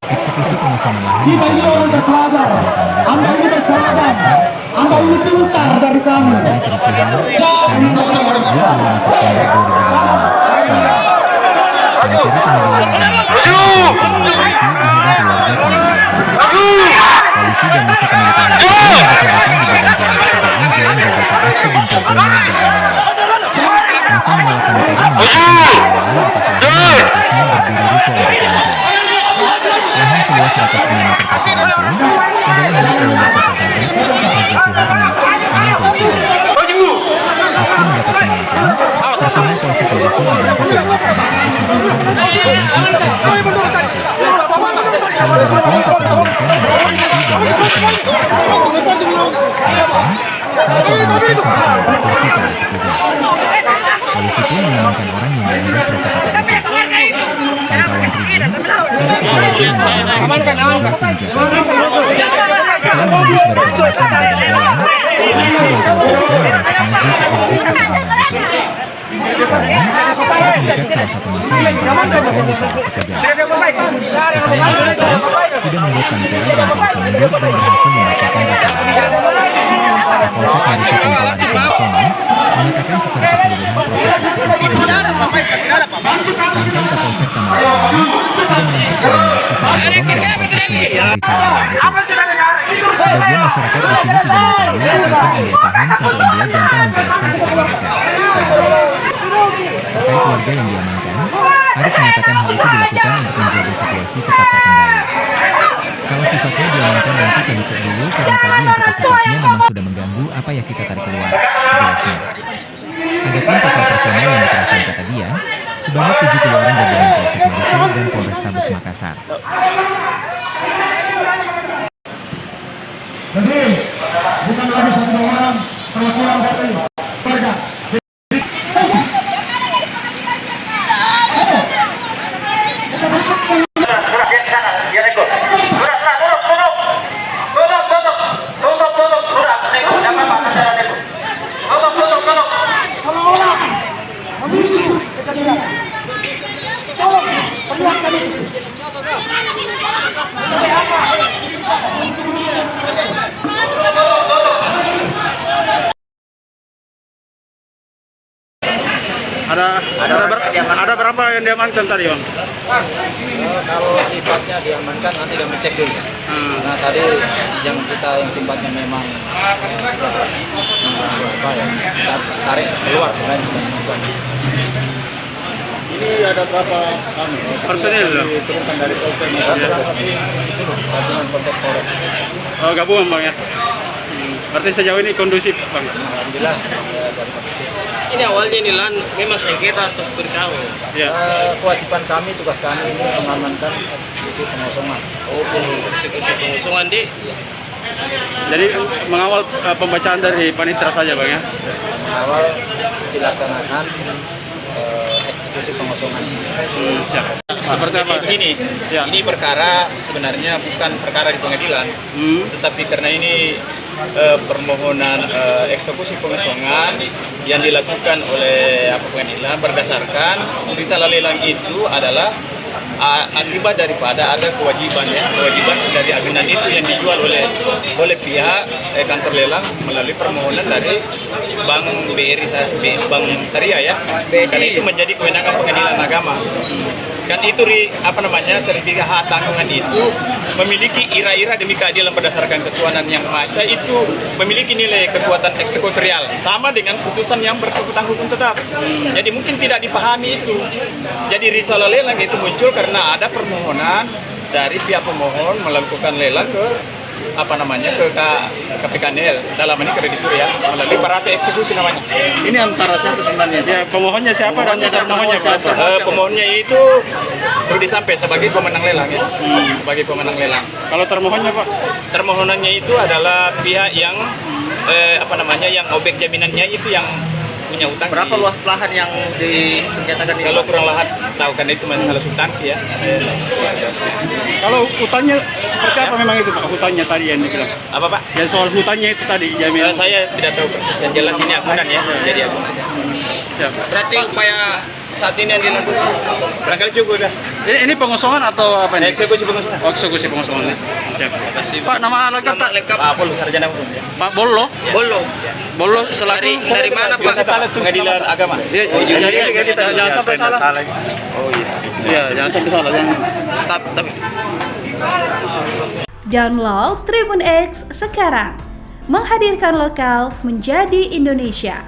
Eksekusi pengosongan lahan di Kita ini Jalan orang Bagat, berpelajar. Kecamatan Desa, Anda ini bersahabat. Dasar, Anda ini Sulawesi pintar Selatan, dari kami. mulai kericuhan, Jangan Kamis, 25 September 2025, siang. Panitia Pengadilan Agama Makassar dipenuhi polisi menghadang keluarga pemilik lahan. Polisi dan masa pemilik lahan itu berkegiatan di badan jalan pertigaan Jalan Gagata Astu Bintarjono Daerah. Masa menolak panitia mengatakan bahwa atas lahan yang di atasnya berdiri ruko 4 lantai. Lahan seluas 105 meter persegi itu adalah milik Owner Soto Bagat, Haji Suharni, 63. Meski mendapat penolakan, personel Polsek Ledesu dibantu seluruh Polres Makassar bersikukuh maju ke objek kebakaran itu. Saling dorong pun tak terhindarkan antara polisi dan masa pemilik eksekusi. Bahkan, salah seorang masa sempat melempar kursi ke arah petugas. Polisi pun mengamankan orang yang dianggap provokator itu. Pantauan Tribun, ada 3 warga yang diamankan dengan mobil penjaga. Setelah menembus barikade massa di badan jalan, polisi dan kawan-kawan merasuk maju ke objek sekebangan itu. Namun, saat mendekat salah satu massa yang membawa luka ke arah petugas. Upaya massa itu tidak membuat panitia dan polisi mundur dan berhasil membacakan kesalahan. Kapolsek Marisol Kumpul Adi Sumarsono mengatakan secara keseluruhan proses eksekusi berjalan lancar. Mantan Kapolsek Tamalaka ini tidak menampik adanya aksi saling dorong dalam proses pembacaan risalahan itu. Sebagian masyarakat di sini tidak mengetahui ataupun India paham tentu India gampang menjelaskan kepada mereka. Terkait warga yang diamankan, Haris mengatakan hal itu dilakukan untuk menjaga situasi tetap terkendali. Kalau sifatnya diamankan nanti kami cek dulu karena tadi yang kita sifatnya memang sudah mengganggu apa ya kita tarik keluar, jelasnya. Adapun total personel yang dikerahkan kata dia, sebanyak 70 orang gabungan Polsek Marisol dan Polrestabes Makassar. Jadi, bukan lagi 1 orang perwakilan dari warga. Ada berapa yang diamankan tadi, Bang? Kalau sifatnya diamankan nanti kami cek dulu. Nah tadi yang sifatnya memang apa ya, kita tarik keluar selain sudah. Ini ada berapa personil? Diturunkan dari Polsek gabungan Polsek Polres. Oh, gabungan, Bang, ya. Berarti sejauh ini kondusif, Bang. Alhamdulillah dari kondisi. Ini awalnya ini lahan memang sengketa atau berkau. Ya. Kewajiban kami, tugas kami ini mengamankan eksekusi pengosongan. Oh, eksekusi pengosongan di. Jadi mengawal pembacaan dari panitera saja, Bang, ya. Awal dilaksanakan eksekusi pengosongan. Siap. Seperti apa? Ini, Ya. ini perkara sebenarnya bukan perkara di pengadilan, tetapi karena ini permohonan eksekusi pengosongan yang dilakukan oleh pengadilan berdasarkan risalah lelang itu adalah akibat daripada ada kewajiban dari agunan itu yang dijual oleh pihak kantor lelang melalui permohonan dari Bank BRI Bank Syariah ya. Kan itu menjadi kewenangan pengadilan agama. Kan itu sertifikat hak tanggungan itu memiliki ira-ira demi keadilan berdasarkan ketuhanan yang Maha Esa, itu memiliki nilai kekuatan eksekutorial sama dengan putusan yang berkekuatan hukum tetap. Jadi mungkin tidak dipahami itu. Jadi risalah lelang itu muncul karena ada permohonan dari pihak pemohon melakukan lelang ke ke KPKNL, dalam ini kreditur ya, melalui parate eksekusi namanya. Ini antara siapa sebenarnya? Dia pemohonnya siapa dan pemohonnya siapa? Pemohonnya itu Rudi Sampai sebagai pemenang lelang ya, sebagai pemenang lelang. Kalau termohonnya, Pak? Termohonannya itu adalah pihak yang yang objek jaminannya itu yang punya utang. Berapa luas lahan yang disengketakan ini? Kalau kurang lahan tahu kan itu masalah substansi ya. Kalau hutannya seperti apa memang itu, Pak? Hutannya tadi yang dibilang. Apa Pak? Yang soal hutannya itu tadi jaminan. Saya tidak tahu persis. Yang jelas ini agunan ya, jadi agunan. Siap. Berarti upaya saat ini yang dilakukan apa? Barangkali cukup dah. Ini pengosongan atau apa ini? Eksekusi pengosongan. Oh, eksekusi pengosongan. Siap. Terima kasih. Pak, nama lengkap Nama Pak? lengkap Pak Pol, sarjana hukum. Ya. Pak Bollo. Bollo. Bollo selaku Dari mana Pak? Pengadilan agama. Iya, jadi jangan sampai salah. Oh iya. Iya, jangan sampai salah. Jangan. Tapi Download Tribun X sekarang. Menghadirkan lokal menjadi Indonesia.